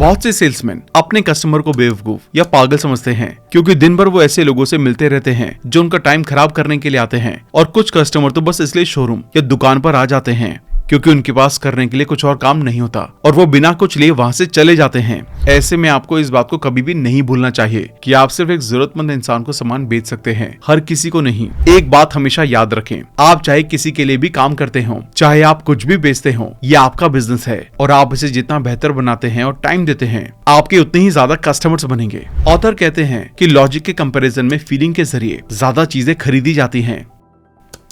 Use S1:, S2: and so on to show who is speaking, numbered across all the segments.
S1: बहुत से सेल्समैन अपने कस्टमर को बेवकूफ या पागल समझते हैं, क्योंकि दिन भर वो ऐसे लोगों से मिलते रहते हैं जो उनका टाइम खराब करने के लिए आते हैं। और कुछ कस्टमर तो बस इसलिए शोरूम या दुकान पर आ जाते हैं क्योंकि उनके पास करने के लिए कुछ और काम नहीं होता और वो बिना कुछ लिए वहां से चले जाते हैं। ऐसे में आपको इस बात को कभी भी नहीं भूलना चाहिए कि आप सिर्फ एक जरूरतमंद इंसान को सामान बेच सकते हैं, हर किसी को नहीं। एक बात हमेशा याद रखें, आप चाहे किसी के लिए भी काम करते हो, चाहे आप कुछ भी बेचते हो, ये आपका बिजनेस है और आप इसे जितना बेहतर बनाते हैं और टाइम देते हैं, आपके उतने ही ज्यादा कस्टमर्स बनेंगे। ऑथर कहते हैं कि लॉजिक के कंपैरिजन में फीलिंग के जरिए ज्यादा चीजें खरीदी जाती हैं।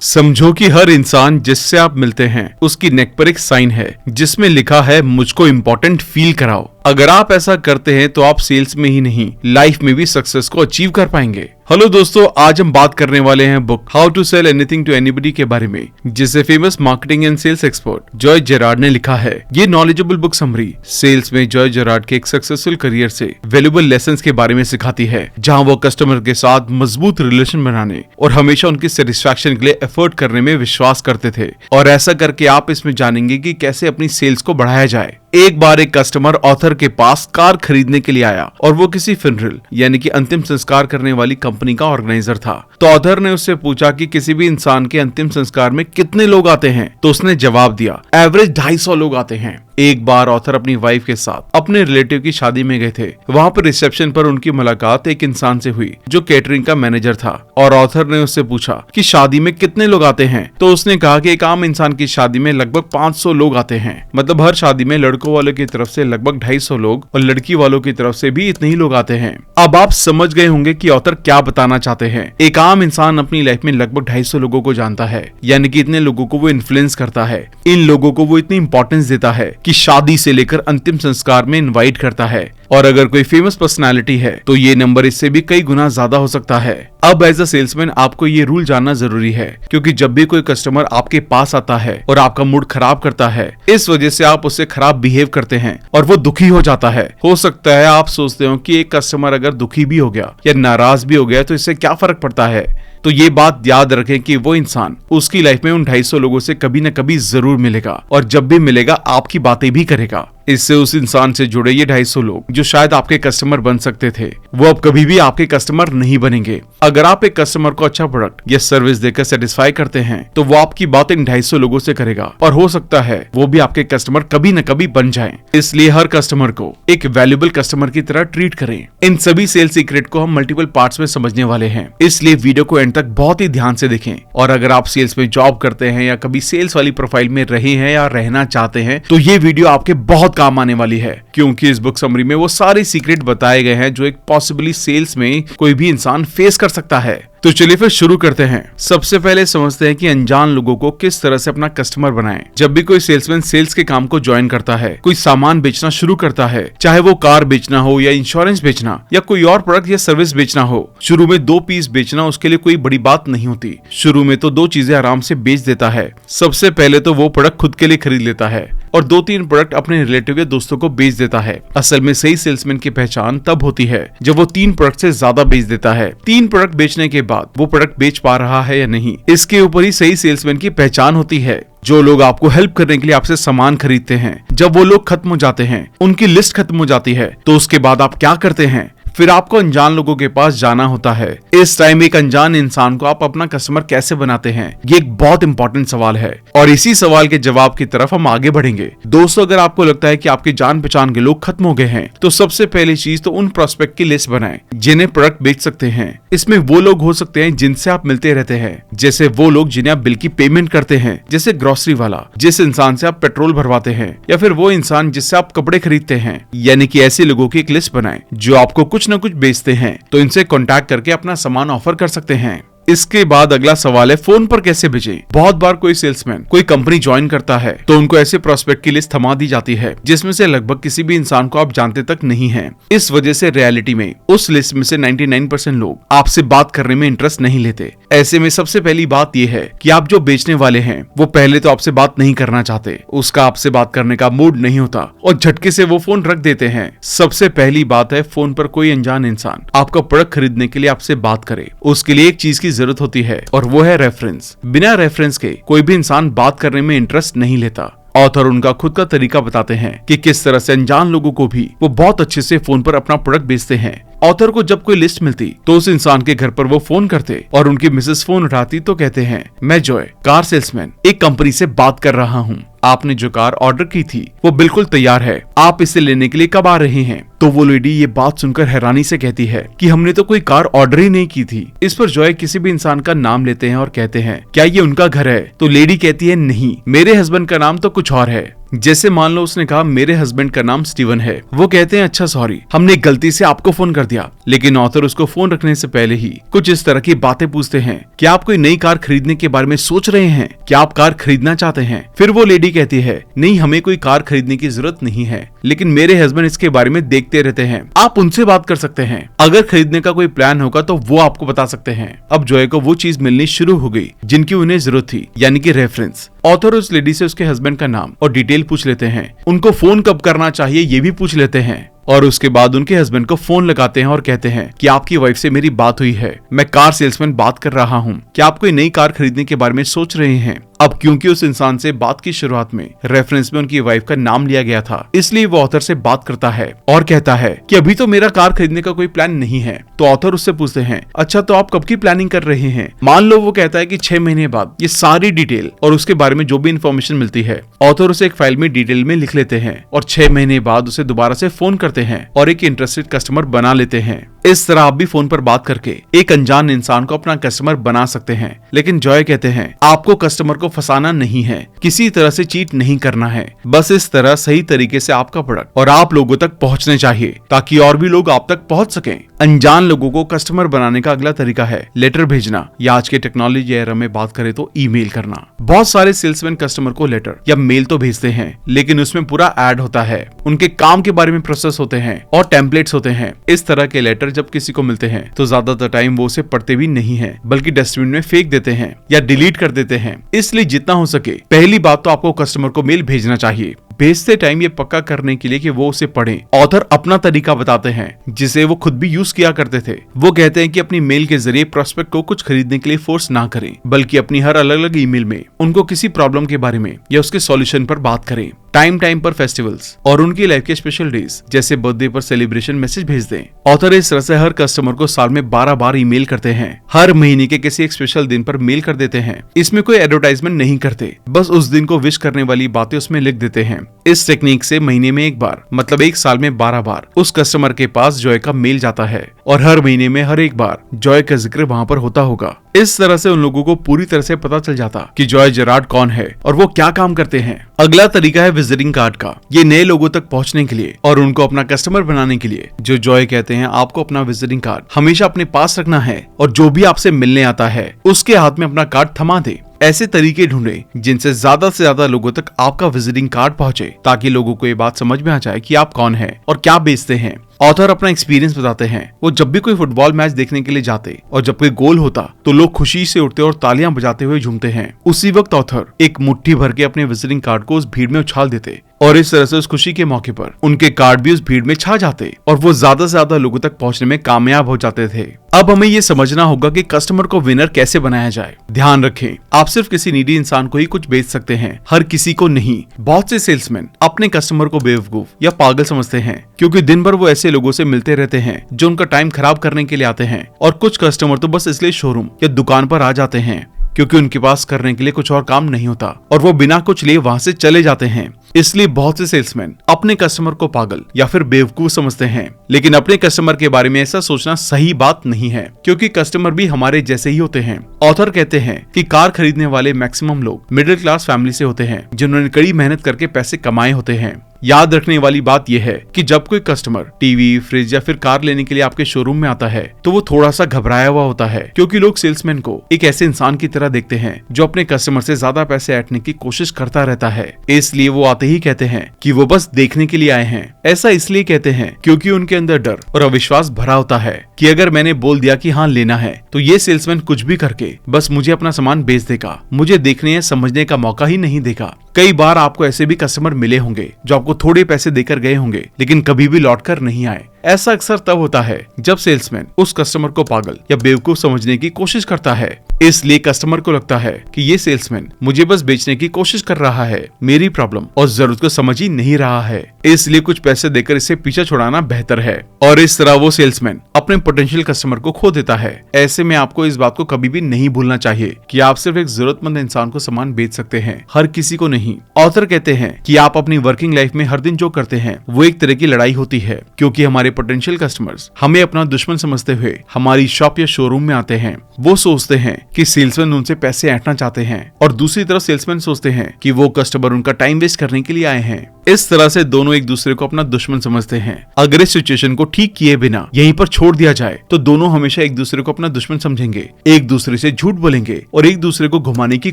S1: समझो कि हर इंसान जिससे आप मिलते हैं उसकी नेक पर एक साइन है जिसमें लिखा है मुझको इम्पोर्टेंट फील कराओ। अगर आप ऐसा करते हैं तो आप सेल्स में ही नहीं लाइफ में भी सक्सेस को अचीव कर पाएंगे। हेलो दोस्तों, आज हम बात करने वाले हैं book how to sell anything to anybody के बारे में, जिसे famous marketing and sales expert Joe Girard ने लिखा है। ये नॉलेजेबल बुक समरी सेल्स में जॉय जेरार्ड के एक सक्सेसफुल करियर से वैल्यूएबल लेसन्स के बारे में सिखाती है, जहां वो कस्टमर के साथ मजबूत रिलेशन बनाने और हमेशा उनकी सेटिस्फैक्शन के लिए एफर्ट करने में विश्वास करते थे। और ऐसा करके आप इसमें जानेंगे कि कैसे अपनी सेल्स को बढ़ाया जाए। एक बार एक कस्टमर ऑथर के पास कार खरीदने के लिए आया और वो किसी फिनरल यानी कि अंतिम संस्कार करने वाली कंपनी का ऑर्गेनाइजर था। तो ऑथर ने उससे पूछा कि किसी भी इंसान के अंतिम संस्कार में कितने लोग आते हैं, तो उसने जवाब दिया एवरेज 250 लोग आते हैं। एक बार ऑथर अपनी वाइफ के साथ अपने रिलेटिव की शादी में गए थे। वहाँ पर रिसेप्शन पर उनकी मुलाकात एक इंसान से हुई जो केटरिंग का मैनेजर था और ऑथर ने उससे पूछा कि शादी में कितने लोग आते हैं, तो उसने कहा कि एक आम इंसान की शादी में लगभग 500 लोग आते हैं। मतलब हर शादी में लड़कों वालों की तरफ से लगभग 250 लोग और लड़की वालों की तरफ से भी इतने ही लोग आते हैं। अब आप समझ गए होंगे कि ऑथर क्या बताना चाहते हैं। एक आम इंसान अपनी लाइफ में लगभग 250 लोगों को जानता है, यानी कि इतने लोगों को वो इन्फ्लुएंस करता है, इन लोगों को वो इतनी इंपॉर्टेंस देता है कि शादी से लेकर अंतिम संस्कार में इनवाइट करता है। और अगर कोई फेमस पर्सनालिटी है तो ये नंबर इससे भी कई गुना ज्यादा हो सकता है। अब एज अ सेल्समैन आपको ये रूल जानना जरूरी है, क्योंकि जब भी कोई कस्टमर आपके पास आता है और आपका मूड खराब करता है, इस वजह से आप उससे खराब बिहेव करते हैं और वो दुखी हो जाता है। हो सकता है आप सोचते हो कि एक कस्टमर अगर दुखी भी हो गया या नाराज भी हो गया तो इससे क्या फर्क पड़ता है। तो ये बात याद रखें कि वो इंसान उसकी लाइफ में उन 250 लोगों से कभी न कभी जरूर मिलेगा और जब भी मिलेगा आपकी बातें भी करेगा। इससे उस इंसान से जुड़े ये 250 लोग जो शायद आपके कस्टमर बन सकते थे, वो अब कभी भी आपके कस्टमर नहीं बनेंगे। अगर आप एक कस्टमर को अच्छा प्रोडक्ट या सर्विस देकर सेटिस्फाई करते हैं तो वो आपकी बातें इन 250 लोगों से करेगा और हो सकता है वो भी आपके कस्टमर कभी न कभी बन जाएं। इसलिए हर कस्टमर को एक वैल्यूएबल कस्टमर की तरह ट्रीट करें। इन सभी सेल्स सीक्रेट को हम मल्टीपल पार्ट्स में समझने वाले हैं, इसलिए वीडियो को एंड तक बहुत ही ध्यान से देखें। और अगर आप सेल्स में जॉब करते हैं या कभी सेल्स वाली प्रोफाइल में रहे हैं या रहना चाहते हैं तो ये वीडियो आपके बहुत काम आने वाली है, क्योंकि इस बुक समरी में वो सारे सीक्रेट बताए गए हैं जो एक पॉसिबली सेल्स में कोई भी इंसान फेस कर सकता है। तो चलिए फिर शुरू करते हैं। सबसे पहले समझते हैं कि अनजान लोगों को किस तरह से अपना कस्टमर बनाएं। जब भी कोई सेल्समैन सेल्स के काम को ज्वाइन करता है, कोई सामान बेचना शुरू करता है, चाहे वो कार बेचना हो या इंश्योरेंस बेचना या कोई और प्रोडक्ट या सर्विस बेचना हो, शुरू में 2 पीस बेचना उसके लिए कोई बड़ी बात नहीं होती। शुरू में तो 2 चीजें आराम से बेच देता है। सबसे पहले तो वो प्रोडक्ट खुद के लिए खरीद लेता है और 2-3 प्रोडक्ट अपने रिलेटिव या दोस्तों को बेच देता है। असल में सही सेल्समैन की पहचान तब होती है जब वो 3 प्रोडक्ट से ज्यादा बेच देता है। 3 प्रोडक्ट बेचने के बाद वो प्रोडक्ट बेच पा रहा है या नहीं, इसके ऊपर ही सही सेल्समैन की पहचान होती है। जो लोग आपको हेल्प करने के लिए आपसे सामान खरीदते हैं, जब वो लोग खत्म हो जाते हैं, उनकी लिस्ट खत्म हो जाती है, तो उसके बाद आप क्या करते हैं? फिर आपको अनजान लोगों के पास जाना होता है। इस टाइम एक अनजान इंसान को आप अपना कस्टमर कैसे बनाते हैं, ये एक बहुत इंपॉर्टेंट सवाल है और इसी सवाल के जवाब की तरफ हम आगे बढ़ेंगे। दोस्तों, अगर आपको लगता है कि आपके जान पहचान के लोग खत्म हो गए हैं तो सबसे पहली चीज तो उन प्रोस्पेक्ट की लिस्ट बनाएं जिन्हें प्रोडक्ट बेच सकते हैं। इसमें वो लोग हो सकते हैं जिनसे आप मिलते रहते हैं, जैसे वो लोग जिन्हें आप बिल की पेमेंट करते हैं, जैसे ग्रोसरी वाला, जिस इंसान से आप पेट्रोल भरवाते हैं, या फिर वो इंसान जिससे आप कपड़े खरीदते हैं। यानी कि ऐसे लोगों की एक लिस्ट बनाएं जो आपको कुछ न कुछ बेचते हैं, तो इनसे कांटेक्ट करके अपना सामान ऑफर कर सकते हैं। इसके बाद अगला सवाल है फोन पर कैसे बेचें। बहुत बार कोई सेल्समैन कोई कंपनी ज्वाइन करता है तो उनको ऐसे प्रोस्पेक्ट की लिस्ट थमा दी जाती है जिसमें से लगभग किसी भी इंसान को आप जानते तक नहीं हैं। इस वजह से रियलिटी में उस लिस्ट में से 99% लोग आपसे बात करने में इंटरेस्ट नहीं लेते। ऐसे में सबसे पहली बात यह है कि आप जो बेचने वाले हैं वो पहले तो आपसे बात नहीं करना चाहते, उसका आपसे बात करने का मूड नहीं होता और झटके से वो फोन रख देते हैं। सबसे पहली बात है, फोन पर कोई अनजान इंसान आपका प्रोडक्ट खरीदने के लिए आपसे बात करे, उसके लिए एक चीज की जरूरत होती है और वो है रेफरेंस। बिना रेफरेंस के कोई भी इंसान बात करने में इंटरेस्ट नहीं लेता। ऑथर उनका खुद का तरीका बताते हैं कि किस तरह से अनजान लोगों को भी वो बहुत अच्छे से फोन पर अपना प्रोडक्ट बेचते हैं। ऑथर को जब कोई लिस्ट मिलती तो उस इंसान के घर पर वो फोन करते और उनकी मिसेस फोन उठाती तो कहते हैं, मैं जॉय कार सेल्समैन एक कंपनी से बात कर रहा हूँ। आपने जो कार ऑर्डर की थी वो बिल्कुल तैयार है, आप इसे लेने के लिए कब आ रहे हैं? तो वो लेडी ये बात सुनकर हैरानी से कहती है कि हमने तो कोई कार ऑर्डर ही नहीं की थी। इस पर जॉय किसी भी इंसान का नाम लेते हैं और कहते हैं, क्या ये उनका घर है? तो लेडी कहती है, नहीं, मेरे हस्बैंड का नाम तो कुछ और है। जैसे मान लो उसने कहा मेरे हस्बैंड का नाम स्टीवन है। वो कहते हैं, अच्छा सॉरी, हमने गलती से आपको फोन कर दिया। लेकिन ऑथर उसको फोन रखने से पहले ही कुछ इस तरह की बातें पूछते हैं, क्या आप कोई नई कार खरीदने के बारे में सोच रहे हैं? क्या आप कार खरीदना चाहते हैं? फिर वो लेडी कहती है, नहीं, हमें कोई कार खरीदने की जरूरत नहीं है, लेकिन मेरे हस्बैंड इसके बारे में देखते रहते हैं, आप उनसे बात कर सकते हैं। अगर खरीदने का कोई प्लान होगा तो वो आपको बता सकते हैं। अब जॉय को वो चीज मिलनी शुरू हो गई जिनकी उन्हें जरूरत थी, यानी कि रेफरेंस। ऑथर उस लेडी से उसके हस्बैंड का नाम और डिटेल पूछ लेते हैं, उनको फोन कब करना चाहिए ये भी पूछ लेते हैं, और उसके बाद उनके हस्बैंड को फोन लगाते हैं और कहते हैं कि आपकी वाइफ से मेरी बात हुई है, मैं कार सेल्समैन बात कर रहा हूँ, क्या आप कोई नई कार खरीदने के बारे में सोच रहे हैं? अब क्योंकि उस इंसान से बात की शुरुआत में रेफरेंस में उनकी वाइफ का नाम लिया गया था, इसलिए वो ऑथर से बात करता है और कहता है कि अभी तो मेरा कार खरीदने का कोई प्लान नहीं है। तो ऑथर उससे पूछते हैं, अच्छा तो आप कब की प्लानिंग कर रहे हैं? मान लो वो कहता है कि 6 महीने बाद। ये सारी डिटेल और उसके बारे में जो भी इन्फॉर्मेशन मिलती है ऑथर उसे एक फाइल में डिटेल में लिख लेते हैं और 6 महीने बाद उसे दोबारा से फोन करते हैं और एक इंटरेस्टेड कस्टमर बना लेते हैं। इस तरह आप भी फोन पर बात करके एक अनजान इंसान को अपना कस्टमर बना सकते हैं। लेकिन जॉय कहते हैं, आपको कस्टमर को फंसाना नहीं है, किसी तरह से चीट नहीं करना है, बस इस तरह सही तरीके से आपका प्रोडक्ट और आप लोगों तक पहुंचने चाहिए ताकि और भी लोग आप तक पहुंच सकें। अनजान लोगों को कस्टमर बनाने का अगला तरीका है लेटर भेजना, या आज के टेक्नोलॉजी एरा में बात करें तो ईमेल करना। बहुत सारे सेल्समैन कस्टमर को लेटर या मेल तो भेजते हैं, लेकिन उसमें पूरा ऐड होता है, उनके काम के बारे में प्रोसेस होते हैं और टेम्पलेट्स होते हैं। इस तरह के लेटर जब किसी को मिलते हैं तो ज्यादातर टाइम वो उसे पढ़ते भी नहीं है, बल्कि डस्टबिन में फेंक देते हैं या डिलीट कर देते हैं। इसलिए जितना हो सके पहली बात तो आपको कस्टमर को मेल भेजना चाहिए। भेजते टाइम ये पक्का करने के लिए कि वो उसे पढ़ें। ऑथर अपना तरीका बताते हैं जिसे वो खुद भी यूज किया करते थे। वो कहते हैं कि अपनी मेल के जरिए प्रोस्पेक्ट को कुछ खरीदने के लिए फोर्स ना करें, बल्कि अपनी हर अलग अलग ईमेल में उनको किसी प्रॉब्लम के बारे में या उसके सॉल्यूशन पर बात करें। टाइम टाइम पर फेस्टिवल्स और उनकी लाइफ के स्पेशल डेज जैसे बर्थडे पर सेलिब्रेशन मैसेज भेज दें। ऑथर इस तरह से हर कस्टमर को साल में 12 बार ईमेल करते हैं। हर महीने के किसी एक स्पेशल दिन पर मेल कर देते हैं। इसमें कोई एडवर्टाइजमेंट नहीं करते, बस उस दिन को विश करने वाली बातें उसमें लिख देते हैं। इस टेक्निक से महीने में एक बार, मतलब एक साल में 12 बार उस कस्टमर के पास जॉय का मेल जाता है और हर महीने में हर एक बार जॉय का जिक्र वहाँ पर होता होगा। इस तरह से उन लोगों को पूरी तरह से पता चल जाता कि जॉय जेरार्ड कौन है और वो क्या काम करते हैं। अगला तरीका है विजिटिंग कार्ड का। ये नए लोगों तक पहुंचने के लिए और उनको अपना कस्टमर बनाने के लिए जो जॉय कहते हैं, आपको अपना विजिटिंग कार्ड हमेशा अपने पास रखना है और जो भी आपसे मिलने आता है उसके हाथ में अपना कार्ड थमा दे। ऐसे तरीके ढूंढे जिनसे ज्यादा से ज्यादा लोगों तक आपका विजिटिंग कार्ड पहुंचे, ताकि लोगों को ये बात समझ में आ जाए कि आप कौन हैं और क्या बेचते हैं। ऑथर अपना एक्सपीरियंस बताते हैं। वो जब भी कोई फुटबॉल मैच देखने के लिए जाते और जब कोई गोल होता तो लोग खुशी से उठते और तालियां बजाते हुए झूमते हैं। उसी वक्त ऑथर एक मुट्ठी भर के अपने विजिटिंग कार्ड को उस भीड़ में उछाल देते और इस तरह से उस खुशी के मौके पर उनके कार्ड भी उस भीड़ में छा जाते और वो ज्यादा से ज्यादा लोगों तक पहुंचने में कामयाब हो जाते थे। अब हमें ये समझना होगा कि कस्टमर को विनर कैसे बनाया जाए। ध्यान रखें, आप सिर्फ किसी नीडी इंसान को ही कुछ बेच सकते हैं, हर किसी को नहीं। बहुत से सेल्समैन अपने कस्टमर को बेवकूफ या पागल समझते हैं, क्योंकि दिन भर वो ऐसे लोगों से मिलते रहते हैं जो उनका टाइम खराब करने के लिए आते हैं, और कुछ कस्टमर तो बस इसलिए शोरूम या दुकान पर आ जाते हैं क्योंकि उनके पास करने के लिए कुछ और काम नहीं होता और वो बिना कुछ लिए वहां से चले जाते हैं। इसलिए बहुत से सेल्समैन अपने कस्टमर को पागल या फिर बेवकूफ समझते हैं, लेकिन अपने कस्टमर के बारे में ऐसा सोचना सही बात नहीं है, क्योंकि कस्टमर भी हमारे जैसे ही होते हैं। ऑथर कहते हैं कि कार खरीदने वाले मैक्सिमम लोग मिडिल क्लास फैमिली से होते हैं, जिन्होंने कड़ी मेहनत करके पैसे कमाए होते हैं। याद रखने वाली बात यह है कि जब कोई कस्टमर टीवी, फ्रिज या फिर कार लेने के लिए आपके शोरूम में आता है तो वो थोड़ा सा घबराया हुआ होता है, क्योंकि लोग सेल्समैन को एक ऐसे इंसान की तरह देखते हैं जो अपने कस्टमर से ज्यादा पैसे ऐंठने की कोशिश करता रहता है। इसलिए वो आते ही कहते हैं कि वो बस देखने के लिए आए हैं। ऐसा इसलिए कहते हैं क्योंकि उनके अंदर डर और अविश्वास भरा होता है कि अगर मैंने बोल दिया कि हाँ लेना है तो ये सेल्समैन कुछ भी करके बस मुझे अपना सामान बेच देगा, मुझे देखने या समझने का मौका ही नहीं देगा। कई बार आपको ऐसे भी कस्टमर मिले होंगे जो आपको थोड़े पैसे देकर गए होंगे लेकिन कभी भी लौट कर नहीं आए। ऐसा अक्सर तब होता है जब सेल्समैन उस कस्टमर को पागल या बेवकूफ समझने की कोशिश करता है। इसलिए कस्टमर को लगता है कि ये सेल्समैन मुझे बस बेचने की कोशिश कर रहा है, मेरी प्रॉब्लम और जरूरत को समझ ही नहीं रहा है, इसलिए कुछ पैसे देकर इसे पीछे छुड़ाना बेहतर है। और इस तरह वो सेल्समैन अपने पोटेंशियल कस्टमर को खो देता है। ऐसे में आपको इस बात को कभी भी नहीं भूलना चाहिए कि आप सिर्फ एक जरूरतमंद इंसान को सामान बेच सकते हैं, हर किसी को नहीं। ऑथर कहते हैं कि आप अपनी वर्किंग लाइफ में हर दिन जो करते हैं वो एक तरह की लड़ाई होती है, क्योंकि हमारे पोटेंशियल कस्टमर्स हमें अपना दुश्मन समझते हुए हमारी शॉप या शोरूम में आते हैं। वो सोचते हैं कि सेल्समैन उनसे पैसे ऐंठना चाहते हैं और दूसरी तरफ सेल्समैन सोचते हैं कि वो कस्टमर उनका टाइम वेस्ट करने के लिए आए हैं। इस तरह से दोनों एक दूसरे को अपना दुश्मन समझते हैं। अगर इस सिचुएशन को ठीक किए बिना यहीं पर छोड़ दिया जाए तो दोनों हमेशा एक दूसरे को अपना दुश्मन समझेंगे, एक दूसरे से झूठ बोलेंगे और एक दूसरे को घुमाने की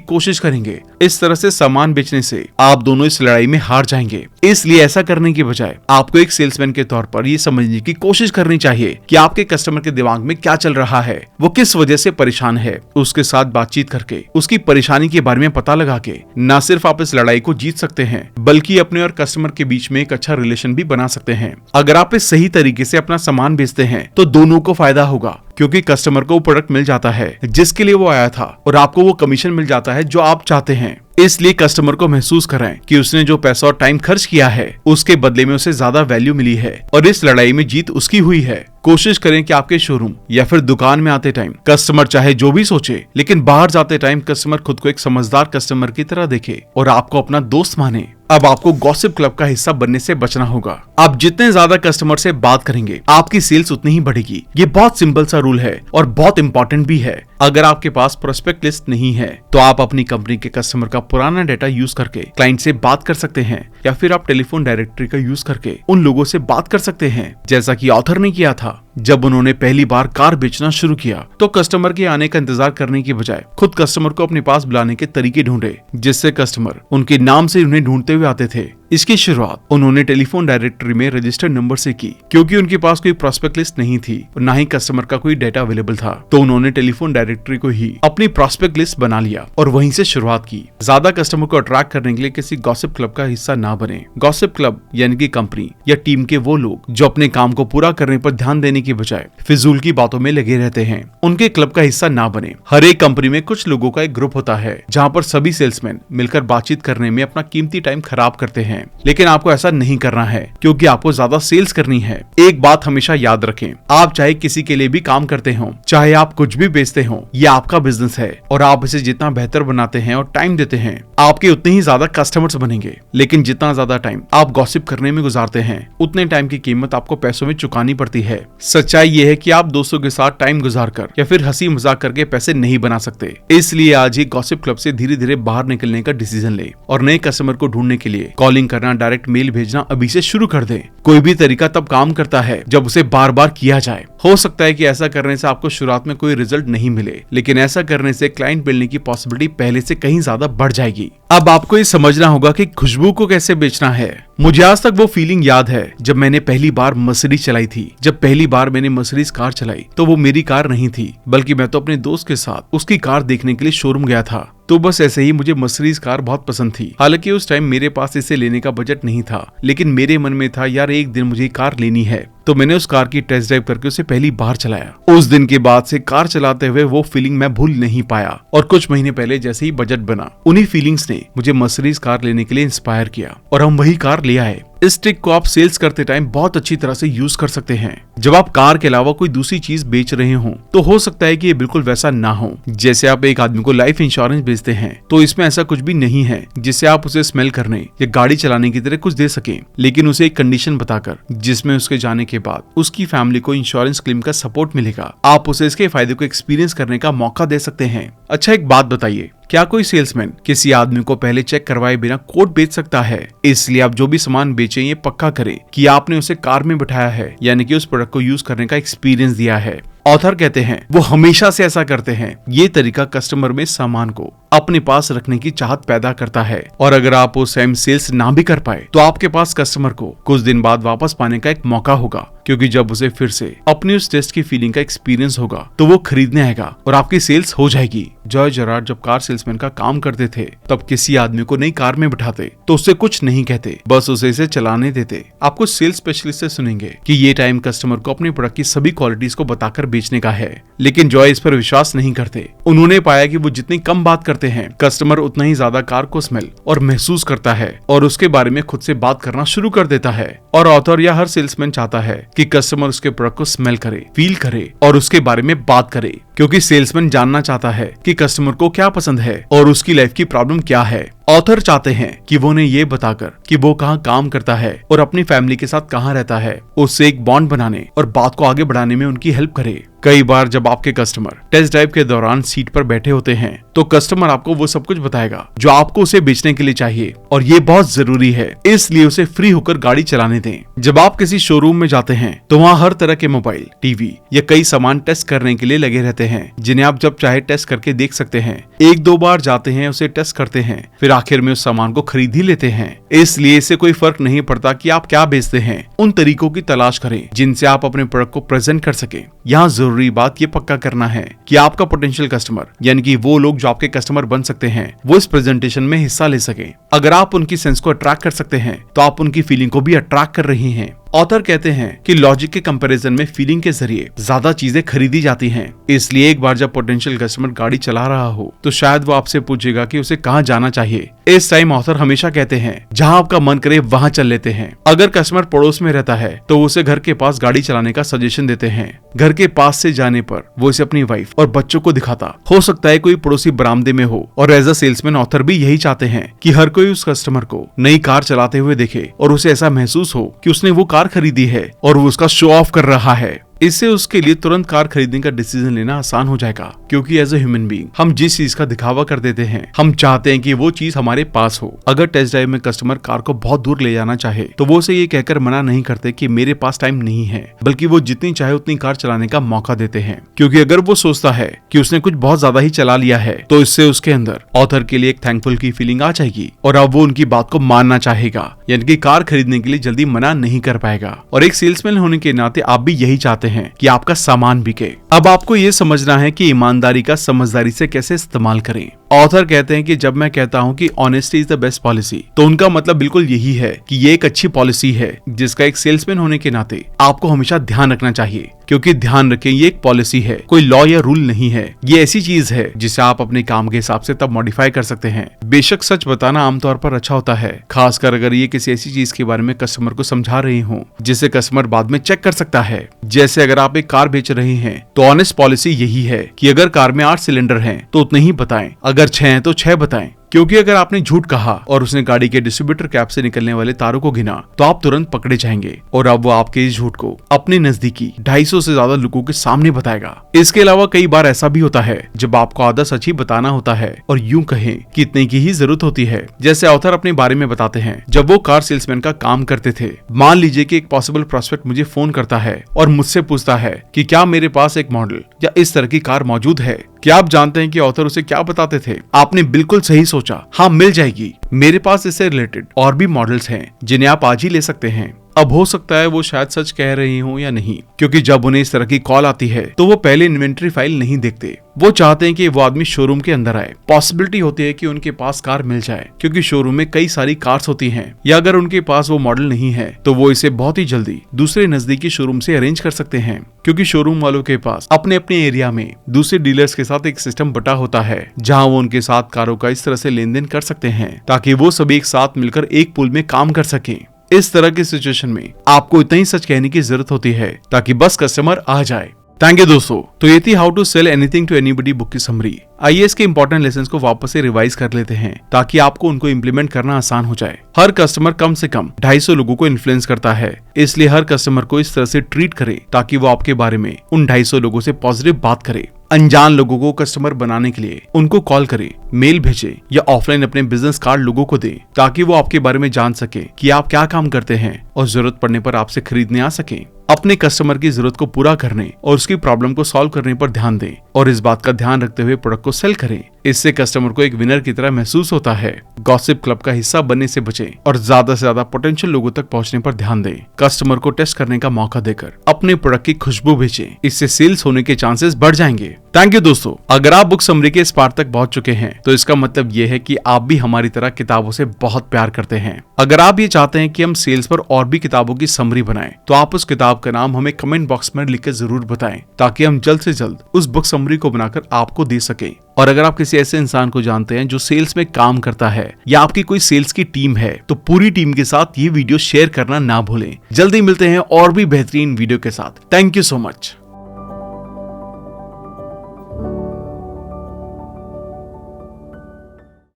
S1: कोशिश करेंगे। इस तरह से सामान बेचने से आप दोनों इस लड़ाई में हार जाएंगे। इसलिए ऐसा करने की बजाय आपको एक सेल्समैन के तौर पर ये समझने की कोशिश करनी चाहिए कि आपके कस्टमर के दिमाग में क्या चल रहा है, वो किस वजह से परेशान है। उसके साथ बातचीत करके उसकी परेशानी के बारे में पता लगा के न सिर्फ आप इस लड़ाई को जीत सकते हैं बल्कि अपने और कस्टमर के बीच में एक अच्छा रिलेशन भी बना सकते हैं। अगर आप इस सही तरीके से अपना सामान बेचते हैं तो दोनों को फायदा होगा, क्योंकि कस्टमर को वो प्रोडक्ट मिल जाता है जिसके लिए वो आया था और आपको वो कमीशन मिल जाता है जो आप चाहते हैं। इसलिए कस्टमर को महसूस कराएं कि उसने जो पैसा और टाइम खर्च किया है उसके बदले में उसे ज्यादा वैल्यू मिली है और इस लड़ाई में जीत उसकी हुई है। कोशिश करें कि आपके शोरूम या फिर दुकान में आते टाइम कस्टमर चाहे जो भी सोचे, लेकिन बाहर जाते टाइम कस्टमर खुद को एक समझदार कस्टमर की तरह देखे और आपको अपना दोस्त माने। अब आपको गॉसिप क्लब का हिस्सा बनने से बचना होगा। आप जितने ज्यादा कस्टमर से बात करेंगे आपकी सेल्स उतनी ही बढ़ेगी। ये बहुत सिंपल सा रूल है और बहुत इंपॉर्टेंट भी है। अगर आपके पास प्रोस्पेक्ट लिस्ट नहीं है तो आप अपनी कंपनी के कस्टमर का पुराना डेटा यूज करके क्लाइंट से बात कर सकते हैं, या फिर आप टेलीफोन डायरेक्टरी का यूज करके उन लोगों से बात कर सकते हैं, जैसा कि ऑथर ने किया था। जब उन्होंने पहली बार कार बेचना शुरू किया तो कस्टमर के आने का इंतजार करने की बजाय खुद कस्टमर को अपने पास बुलाने के तरीके ढूंढे, जिससे कस्टमर उनके नाम से उन्हें ढूंढते हुए आते थे। इसकी शुरुआत उन्होंने टेलीफोन डायरेक्टरी में रजिस्टर्ड नंबर से की, क्योंकि उनके पास कोई प्रोस्पेक्ट लिस्ट नहीं थी और न ही कस्टमर का कोई डेटा अवेलेबल था। तो उन्होंने टेलीफोन डायरेक्टरी को ही अपनी प्रोस्पेक्ट लिस्ट बना लिया और वहीं से शुरुआत की। ज्यादा कस्टमर को अट्रैक्ट करने के लिए किसी गॉसिप क्लब का हिस्सा ना बने। गॉसिप क्लब यानी कि कंपनी या टीम के वो लोग जो अपने काम को पूरा करने पर ध्यान देने की बजाय फिजूल की बातों में लगे रहते हैं, उनके क्लब का हिस्सा ना बने। हर एक कंपनी में कुछ लोगों का एक ग्रुप होता है जहाँ पर सभी सेल्समैन मिलकर बातचीत करने में अपना कीमती टाइम खराब करते हैं, लेकिन आपको ऐसा नहीं करना है क्योंकि आपको ज्यादा सेल्स करनी है। एक बात हमेशा याद रखें, आप चाहे किसी के लिए भी काम करते हो, चाहे आप कुछ भी बेचते हो, ये आपका बिजनेस है और आप इसे जितना बेहतर बनाते हैं और टाइम देते हैं आपके उतने ही ज्यादा कस्टमर्स बनेंगे। लेकिन जितना ज्यादा टाइम आप गॉसिप करने में गुजारते हैं उतने टाइम की कीमत आपको पैसों में चुकानी पड़ती है। सच्चाई ये है कि आप दोस्तों के साथ टाइम गुजार कर या फिर हंसी मजाक करके पैसे नहीं बना सकते। इसलिए आज ही गॉसिप क्लब से धीरे धीरे बाहर निकलने का डिसीजन ले और नए कस्टमर को ढूंढने के लिए कॉलिंग करना, डायरेक्ट मेल भेजना अभी से शुरू कर दे। कोई भी तरीका तब काम करता है जब उसे बार बार किया जाए। हो सकता है कि ऐसा करने से आपको शुरुआत में कोई रिजल्ट नहीं मिले, लेकिन ऐसा करने से क्लाइंट मिलने की पॉसिबिलिटी पहले से कहीं ज्यादा बढ़ जाएगी। अब आपको ये समझना होगा कि खुशबू को कैसे बेचना है। मुझे आज तक वो फीलिंग याद है जब मैंने पहली बार मर्सिडीज चलाई थी। जब पहली बार मैंने मर्सिडीज कार चलाई तो वो मेरी कार नहीं थी, बल्कि मैं तो अपने दोस्त के साथ उसकी कार देखने के लिए शोरूम गया था। तो बस ऐसे ही मुझे मर्सिडीज कार बहुत पसंद थी। हालांकि उस टाइम मेरे पास इसे लेने का बजट नहीं था, लेकिन मेरे मन में था यार एक दिन मुझे कार लेनी है। तो मैंने उस कार की टेस्ट ड्राइव करके उसे पहली बार चलाया। उस दिन के बाद से कार चलाते हुए वो फीलिंग मैं भूल नहीं पाया। और कुछ महीने पहले जैसे ही बजट बना, उन्हीं फीलिंग्स ने मुझे मर्सिडीज कार लेने के लिए इंस्पायर किया और हम वही कार ले आए। इस ट्रिक को आप सेल्स करते टाइम बहुत अच्छी तरह से यूज कर सकते हैं। जब आप कार के अलावा कोई दूसरी चीज बेच रहे हो तो हो सकता है कि ये बिल्कुल वैसा ना हो। जैसे आप एक आदमी को लाइफ इंश्योरेंस बेचते हैं तो इसमें ऐसा कुछ भी नहीं है जिससे आप उसे स्मेल करने या गाड़ी चलाने की तरह कुछ दे सकें, लेकिन उसे एक कंडीशन बताकर जिसमें उसके जाने के बाद उसकी फैमिली को इंश्योरेंस क्लेम का सपोर्ट मिलेगा। आप उसे इसके फायदे को एक्सपीरियंस करने का मौका दे सकते हैं। अच्छा, एक बात बताइए, क्या कोई सेल्समैन किसी आदमी को पहले चेक करवाए बिना कोड बेच सकता है? इसलिए आप जो भी सामान बेचें ये पक्का करें कि आपने उसे कार में बिठाया है, यानी कि उस प्रोडक्ट को यूज करने का एक्सपीरियंस दिया है। ऑथर कहते हैं वो हमेशा से ऐसा करते हैं। ये तरीका कस्टमर में सामान को अपने पास रखने की चाहत पैदा करता है, और अगर आप वो सेम सेल्स ना भी कर पाए तो आपके पास कस्टमर को कुछ दिन बाद वापस पाने का एक मौका होगा, क्योंकि जब उसे फिर से अपनी उस टेस्ट की फीलिंग का एक्सपीरियंस होगा तो वो खरीदने आएगा और आपकी सेल्स हो जाएगी। जॉय जेरार्ड जब कार सेल्समैन का काम करते थे तब किसी आदमी को नई कार में बिठाते तो उससे कुछ नहीं कहते, बस उसे इसे चलाने देते। आपको सेल्स स्पेशलिस्ट से सुनेंगे कि ये टाइम कस्टमर को अपने प्रोडक्ट की सभी क्वालिटीज को बताकर बेचने का है, लेकिन जॉय इस पर विश्वास नहीं करते। उन्होंने पाया कि वो जितनी कम बात करते हैं कस्टमर उतना ही ज्यादा कार को स्मेल और महसूस करता है और उसके बारे में खुद से बात करना शुरू कर देता है। और ऑथर या हर सेल्समैन चाहता है कि कस्टमर उसके प्रोडक्ट को स्मेल करे, फील करे और उसके बारे में बात करे, क्योंकि सेल्समैन जानना चाहता है कि कस्टमर को क्या पसंद है और उसकी लाइफ की प्रॉब्लम क्या है। ऑथर चाहते हैं कि वो उन्हें ये बताकर कि वो कहाँ काम करता है और अपनी फैमिली के साथ कहाँ रहता है, उससे एक बॉन्ड बनाने और बात को आगे बढ़ाने में उनकी हेल्प करे। कई बार जब आपके कस्टमर टेस्ट ड्राइव के दौरान सीट पर बैठे होते हैं तो कस्टमर आपको वो सब कुछ बताएगा जो आपको उसे बेचने के लिए चाहिए, और ये बहुत जरूरी है, इसलिए उसे फ्री होकर गाड़ी चलाने दें। जब आप किसी शोरूम में जाते हैं तो वहाँ हर तरह के मोबाइल, टीवी या कई सामान टेस्ट करने के लिए लगे रहते हैं, जिन्हें आप जब चाहे टेस्ट करके देख सकते हैं। एक दो बार जाते हैं, उसे टेस्ट करते हैं, फिर आखिर में उस सामान को खरीद ही लेते हैं। इसलिए इससे कोई फर्क नहीं पड़ता कि आप क्या बेचते हैं, उन तरीकों की तलाश करें जिनसे आप अपने प्रोडक्ट को प्रेजेंट कर सके। यहाँ जरूरी बात ये पक्का करना है कि आपका पोटेंशियल कस्टमर, यानी कि वो लोग जो आपके कस्टमर बन सकते हैं, वो इस प्रेजेंटेशन में हिस्सा ले सके। अगर आप उनकी सेंस को अट्रैक्ट कर सकते हैं तो आप उनकी फीलिंग को भी अट्रैक्ट कर रही हैं। ऑथर कहते हैं कि लॉजिक के कंपैरिजन में फीलिंग के जरिए ज्यादा चीजें खरीदी जाती हैं। इसलिए एक बार जब पोटेंशियल कस्टमर गाड़ी चला रहा हो तो शायद वो आपसे पूछेगा कि उसे कहाँ जाना चाहिए। इस टाइम ऑथर हमेशा कहते हैं जहाँ आपका मन करे वहाँ चल लेते हैं। अगर कस्टमर पड़ोस में रहता है तो उसे घर के पास गाड़ी चलाने का सजेशन देते हैं। घर के पास से जाने पर वो इसे अपनी वाइफ और बच्चों को दिखाता। हो सकता है कोई पड़ोसी बरामदे में हो, और एज अ सेल्समैन ऑथर भी यही चाहते हैं कि हर कोई उस कस्टमर को नई कार चलाते हुए देखे और उसे ऐसा महसूस हो कि उसने वो कार खरीदी है और वो उसका शो ऑफ कर रहा है। इससे उसके लिए तुरंत कार खरीदने का डिसीजन लेना आसान हो जाएगा, क्योंकि एज ए ह्यूमन बीइंग हम जिस चीज का दिखावा कर देते हैं हम चाहते हैं कि वो चीज हमारे पास हो। अगर टेस्ट ड्राइव में कस्टमर कार को बहुत दूर ले जाना चाहे तो वो उसे ये कहकर मना नहीं करते कि मेरे पास टाइम नहीं है, बल्कि वो जितनी चाहे उतनी कार चलाने का मौका देते हैं। क्योंकि अगर वो सोचता है कि उसने कुछ बहुत ज्यादा ही चला लिया है तो इससे उसके अंदर ऑथर के लिए एक थैंकफुल की फीलिंग आ जाएगी और अब वो उनकी बात को मानना चाहेगा, यानी कि कार खरीदने के लिए जल्दी मना नहीं कर पाएगा। और एक सेल्समैन होने के नाते आप भी यही चाहते हैं कि आपका सामान बिके। अब आपको ये समझना है कि ईमानदारी का समझदारी से कैसे इस्तेमाल करें। ऑथर कहते हैं कि जब मैं कहता हूं कि honesty is the best policy, तो उनका मतलब बिल्कुल यही है कि ये एक अच्छी पॉलिसी है जिसका एक सेल्समैन होने के नाते आपको हमेशा ध्यान रखना चाहिए। क्योंकि ध्यान रखें, ये एक पॉलिसी है, कोई लॉ या रूल नहीं है। ये ऐसी चीज है जिसे आप अपने काम के हिसाब से तब मॉडिफाई कर सकते हैं। बेशक सच बताना आमतौर पर अच्छा होता है, खासकर अगर ये किसी ऐसी चीज के बारे में कस्टमर को समझा रही हो जिसे कस्टमर बाद में चेक कर सकता है। जैसे अगर आप एक कार बेच रहे हैं तो ऑनेस्ट पॉलिसी यही है कि अगर कार में 8 सिलेंडर हैं तो उतने ही बताएं, अगर 6 हैं तो 6 बताएं। क्योंकि अगर आपने झूठ कहा और उसने गाड़ी के डिस्ट्रीब्यूटर कैप से निकलने वाले तारों को गिना तो आप तुरंत पकड़े जाएंगे और अब वो आपके इस झूठ को अपने नजदीकी 250 से ज्यादा लोगों के सामने बताएगा। इसके अलावा कई बार ऐसा भी होता है जब आपको आधा सच ही बताना होता है और यूं कहें कि इतने की ही जरूरत होती है। जैसे ऑथर अपने बारे में बताते हैं, जब वो कार सेल्समैन का काम करते थे, मान लीजिए कि एक पॉसिबल प्रोस्पेक्ट मुझे फोन करता है और मुझसे पूछता है कि क्या मेरे पास एक मॉडल या इस तरह की कार मौजूद है। क्या आप जानते हैं कि ऑथर उसे क्या बताते थे? आपने बिल्कुल सही सोचा, हाँ मिल जाएगी, मेरे पास इससे रिलेटेड और भी मॉडल्स हैं जिन्हें आप आज ही ले सकते हैं। अब हो सकता है वो शायद सच कह रही हो या नहीं, क्योंकि जब उन्हें इस तरह की कॉल आती है तो वो पहले इन्वेंट्री फाइल नहीं देखते। वो चाहते हैं कि वो आदमी शोरूम के अंदर आए। पॉसिबिलिटी होती है कि उनके पास कार मिल जाए, क्योंकि शोरूम में कई सारी कार्स होती हैं, या अगर उनके पास वो मॉडल नहीं है तो वो इसे बहुत ही जल्दी दूसरे नजदीकी शोरूम से अरेंज कर सकते हैं, क्योंकि शोरूम वालों के पास अपने अपने एरिया में दूसरे डीलर्स के साथ एक सिस्टम बटा होता है जहां वो उनके साथ कारों का इस तरह से लेन देन कर सकते हैं ताकि वो सभी एक साथ मिलकर एक पूल में काम कर सकें। इस तरह की सिचुएशन में आपको इतना ही सच कहने की जरूरत होती है ताकि बस कस्टमर आ जाए। थैंक यू दोस्तों, तो ये थी how to sell anything to anybody book की समरी। आइए इसके इंपॉर्टेंट लेसन्स को वापस से रिवाइज कर लेते हैं ताकि आपको उनको इम्प्लीमेंट करना आसान हो जाए। हर कस्टमर कम से कम 250 लोगों को इन्फ्लुएंस करता है, इसलिए हर कस्टमर को इस तरह से ट्रीट करे ताकि वो आपके बारे में उन 250 लोगों से पॉजिटिव बात करे। अनजान लोगों को कस्टमर बनाने के लिए उनको कॉल करे, मेल भेजे या ऑफलाइन अपने बिजनेस कार्ड लोगों को दे ताकि वो आपके बारे में जान सके कि आप क्या काम करते हैं और जरूरत पड़ने पर आपसे खरीदने आ सके। अपने कस्टमर की जरूरत को पूरा करने और उसकी प्रॉब्लम को सॉल्व करने पर ध्यान दें और इस बात का ध्यान रखते हुए प्रोडक्ट को सेल करें। इससे कस्टमर को एक विनर की तरह महसूस होता है। गॉसिप क्लब का हिस्सा बनने से बचें और ज्यादा से ज्यादा पोटेंशियल लोगों तक पहुंचने पर ध्यान दें। कस्टमर को टेस्ट करने का मौका देकर अपने प्रोडक्ट की खुशबू भेजें, इससे सेल्स होने के चांसेस बढ़ जाएंगे। थैंक यू दोस्तों। अगर आप बुक समरी के इस पार्ट तक पहुंच चुके हैं तो इसका मतलब ये है कि आप भी हमारी तरह किताबों से बहुत प्यार करते हैं। अगर आप ये चाहते हैं कि हम सेल्स पर और भी किताबों की समरी बनाएं तो आप उस किताब का नाम हमें कमेंट बॉक्स में लिख कर जरूर बताएं ताकि हम जल्द से जल्द उस बुक समरी को बनाकर आपको दे सकें। और अगर आप किसी ऐसे इंसान को जानते हैं जो सेल्स में काम करता है या आपकी कोई सेल्स की टीम है तो पूरी टीम के साथ ये वीडियो शेयर करना ना भूलें। जल्दी मिलते हैं और भी बेहतरीन वीडियो के साथ। Thank you so much.